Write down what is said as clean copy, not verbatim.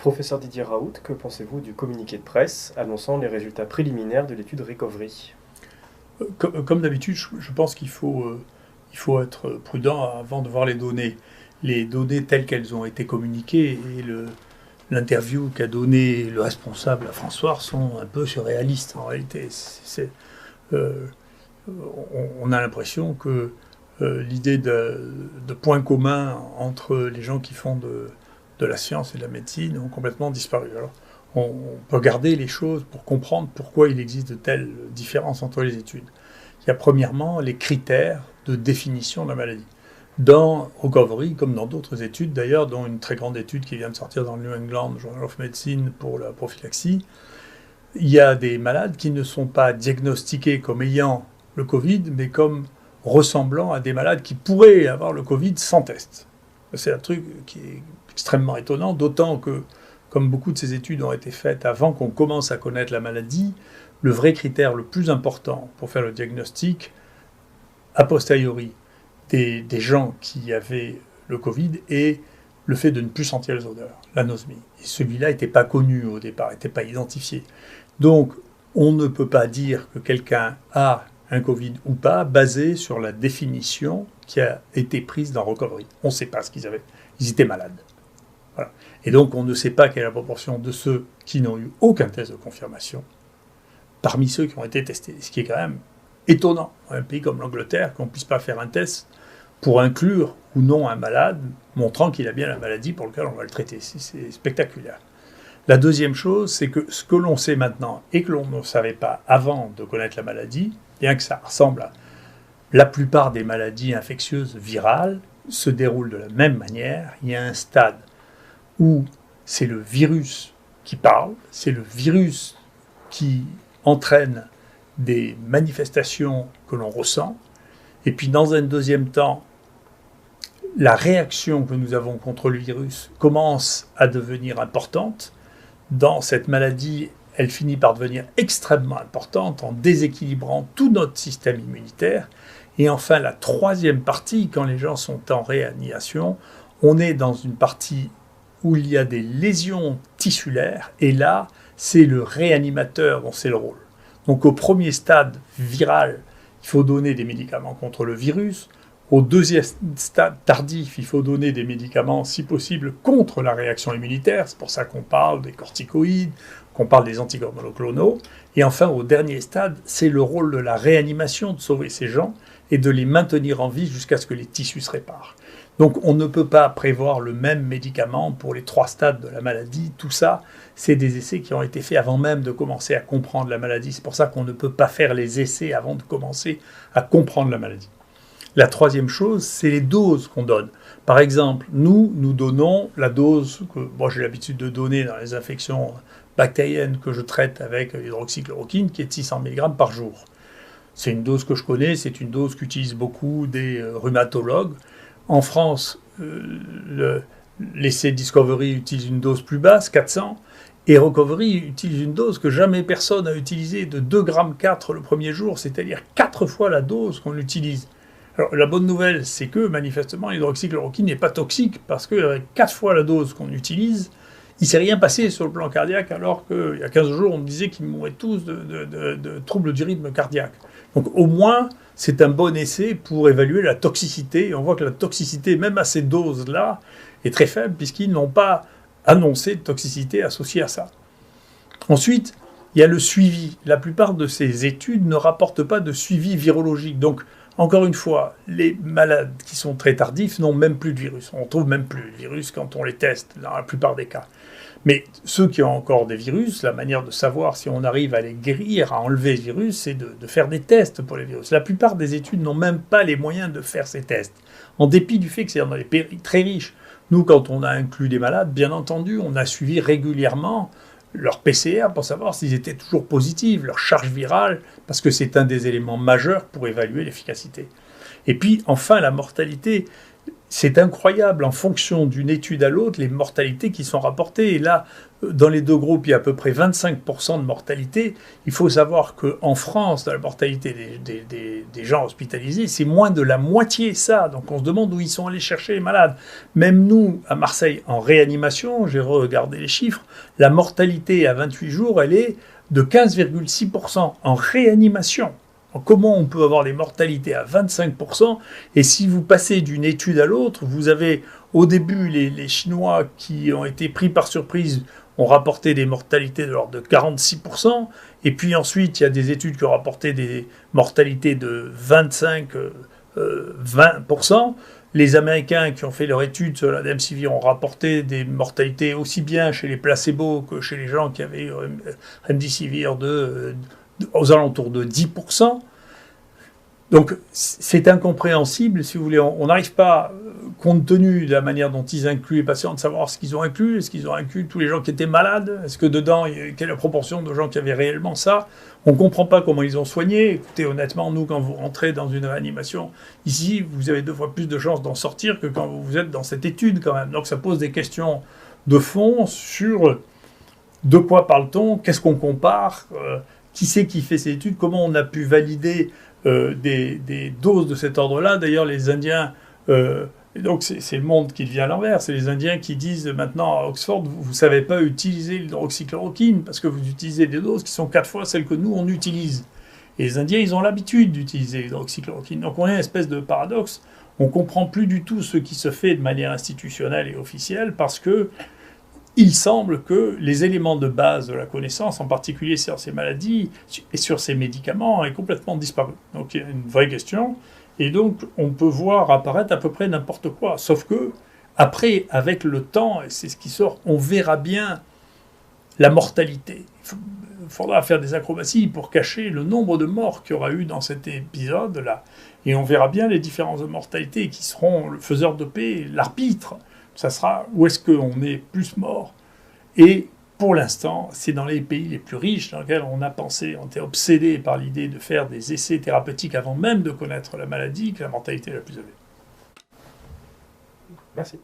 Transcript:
Professeur Didier Raoult, que pensez-vous du communiqué de presse annonçant les résultats préliminaires de l'étude Recovery? Comme d'habitude, je pense qu'il faut être prudent avant de voir les données. Les données telles qu'elles ont été communiquées et l'interview qu'a donné le responsable à François sont un peu surréalistes en réalité. Euh, on a l'impression que l'idée de points communs entre les gens qui font de la science et de la médecine ont complètement disparu. Alors, on peut regarder les choses pour comprendre pourquoi il existe de telles différences entre les études. Il y a premièrement les critères de définition de la maladie. Dans Recovery, comme dans d'autres études d'ailleurs, dont une très grande étude qui vient de sortir dans le New England Journal of Medicine pour la prophylaxie, il y a des malades qui ne sont pas diagnostiqués comme ayant le Covid, mais comme ressemblant à des malades qui pourraient avoir le Covid sans test. C'est un truc qui est extrêmement étonnant, d'autant que, comme beaucoup de ces études ont été faites avant qu'on commence à connaître la maladie, le vrai critère le plus important pour faire le diagnostic, a posteriori, des gens qui avaient le Covid est le fait de ne plus sentir les odeurs, l'anosmie. Et celui-là n'était pas connu au départ, n'était pas identifié. Donc, on ne peut pas dire que quelqu'un a un Covid ou pas, basé sur la définition qui a été prise dans Recovery. On ne sait pas ce qu'ils avaient. Ils étaient malades. Voilà. Et donc, on ne sait pas quelle est la proportion de ceux qui n'ont eu aucun test de confirmation parmi ceux qui ont été testés. Ce qui est quand même étonnant, dans un pays comme l'Angleterre, qu'on ne puisse pas faire un test pour inclure ou non un malade, montrant qu'il a bien la maladie pour laquelle on va le traiter. C'est spectaculaire. La deuxième chose, c'est que ce que l'on sait maintenant et que l'on ne savait pas avant de connaître la maladie, bien que ça ressemble à la plupart des maladies infectieuses virales, se déroulent de la même manière. Il y a un stade où c'est le virus qui parle, c'est le virus qui entraîne des manifestations que l'on ressent, et puis dans un deuxième temps, la réaction que nous avons contre le virus commence à devenir importante. Dans cette maladie, elle finit par devenir extrêmement importante en déséquilibrant tout notre système immunitaire. Et enfin, la troisième partie, quand les gens sont en réanimation, on est dans une partie où il y a des lésions tissulaires, et là, c'est le réanimateur dont c'est le rôle. Donc au premier stade viral, il faut donner des médicaments contre le virus. Au deuxième stade tardif, il faut donner des médicaments, si possible, contre la réaction immunitaire. C'est pour ça qu'on parle des corticoïdes, qu'on parle des anticorps monoclonaux. Et enfin, au dernier stade, c'est le rôle de la réanimation de sauver ces gens et de les maintenir en vie jusqu'à ce que les tissus se réparent. Donc on ne peut pas prévoir le même médicament pour les 3 stades de la maladie. Tout ça, c'est des essais qui ont été faits avant même de commencer à comprendre la maladie. C'est pour ça qu'on ne peut pas faire les essais avant de commencer à comprendre la maladie. La troisième chose, c'est les doses qu'on donne. Par exemple, nous donnons la dose que moi j'ai l'habitude de donner dans les infections bactériennes que je traite avec l'hydroxychloroquine, qui est de 600 mg par jour. C'est une dose que je connais, c'est une dose qu'utilisent beaucoup des rhumatologues. En France, l'essai Discovery utilise une dose plus basse, 400, et Recovery utilise une dose que jamais personne n'a utilisée, de 2,4 g le premier jour, c'est-à-dire 4 fois la dose qu'on utilise. Alors, la bonne nouvelle, c'est que, manifestement, l'hydroxychloroquine n'est pas toxique, parce qu'avec 4 fois la dose qu'on utilise, il ne s'est rien passé sur le plan cardiaque, alors qu'il y a 15 jours, on me disait qu'ils mouraient tous de troubles du rythme cardiaque. Donc, au moins, c'est un bon essai pour évaluer la toxicité. Et on voit que la toxicité, même à ces doses-là, est très faible, puisqu'ils n'ont pas annoncé de toxicité associée à ça. Ensuite, il y a le suivi. La plupart de ces études ne rapportent pas de suivi virologique. Donc, encore une fois, les malades qui sont très tardifs n'ont même plus de virus. On ne trouve même plus de virus quand on les teste, dans la plupart des cas. Mais ceux qui ont encore des virus, la manière de savoir si on arrive à les guérir, à enlever le virus, c'est de faire des tests pour les virus. La plupart des études n'ont même pas les moyens de faire ces tests, en dépit du fait que c'est dans des pays très riches. Nous, quand on a inclus des malades, bien entendu, on a suivi régulièrement leur PCR pour savoir s'ils étaient toujours positifs, leur charge virale, parce que c'est un des éléments majeurs pour évaluer l'efficacité. Et puis, enfin, la mortalité, c'est incroyable, en fonction d'une étude à l'autre, les mortalités qui sont rapportées. Et là, dans les deux groupes, il y a à peu près 25% de mortalité. Il faut savoir qu'en France, dans la mortalité des gens hospitalisés, c'est moins de la moitié ça. Donc on se demande où ils sont allés chercher les malades. Même nous, à Marseille, en réanimation, j'ai regardé les chiffres, la mortalité à 28 jours, elle est de 15,6% en réanimation. Comment on peut avoir des mortalités à 25%? Et si vous passez d'une étude à l'autre, vous avez au début les Chinois qui ont été pris par surprise ont rapporté des mortalités de l'ordre de 46%. Et puis ensuite, il y a des études qui ont rapporté des mortalités de 20%. Les Américains qui ont fait leur étude sur la Remdesivir ont rapporté des mortalités aussi bien chez les placebos que chez les gens qui avaient Remdesivir aux alentours de 10%. Donc c'est incompréhensible, si vous voulez. On n'arrive pas, compte tenu de la manière dont ils incluent les patients, de savoir ce qu'ils ont inclus. Est-ce qu'ils ont inclus tous les gens qui étaient malades? Est-ce que dedans, quelle est la proportion de gens qui avaient réellement ça? On ne comprend pas comment ils ont soigné. Écoutez, honnêtement, nous, quand vous rentrez dans une réanimation, ici, vous avez 2 fois plus de chances d'en sortir que quand vous êtes dans cette étude, quand même. Donc ça pose des questions de fond sur de quoi parle-t-on? Qu'est-ce qu'on compare? Qui c'est qui fait ces études? Comment on a pu valider des doses de cet ordre-là? D'ailleurs, les Indiens, donc c'est le monde qui devient à l'envers, c'est les Indiens qui disent maintenant à Oxford, vous ne savez pas utiliser l'hydroxychloroquine parce que vous utilisez des doses qui sont 4 fois celles que nous, on utilise. Et les Indiens, ils ont l'habitude d'utiliser l'hydroxychloroquine. Donc on a une espèce de paradoxe, on ne comprend plus du tout ce qui se fait de manière institutionnelle et officielle parce que il semble que les éléments de base de la connaissance, en particulier sur ces maladies et sur ces médicaments, aient complètement disparu. Donc il y a une vraie question. Et donc on peut voir apparaître à peu près n'importe quoi. Sauf que, après, avec le temps, et c'est ce qui sort, on verra bien la mortalité. Il faudra faire des acrobaties pour cacher le nombre de morts qu'il y aura eu dans cet épisode-là. Et on verra bien les différences de mortalité qui seront le faiseur de paix, l'arbitre. Ça sera où est-ce qu'on est plus mort. Et pour l'instant, c'est dans les pays les plus riches dans lesquels on a pensé, on était obsédé par l'idée de faire des essais thérapeutiques avant même de connaître la maladie, que la mortalité est la plus élevée. Merci.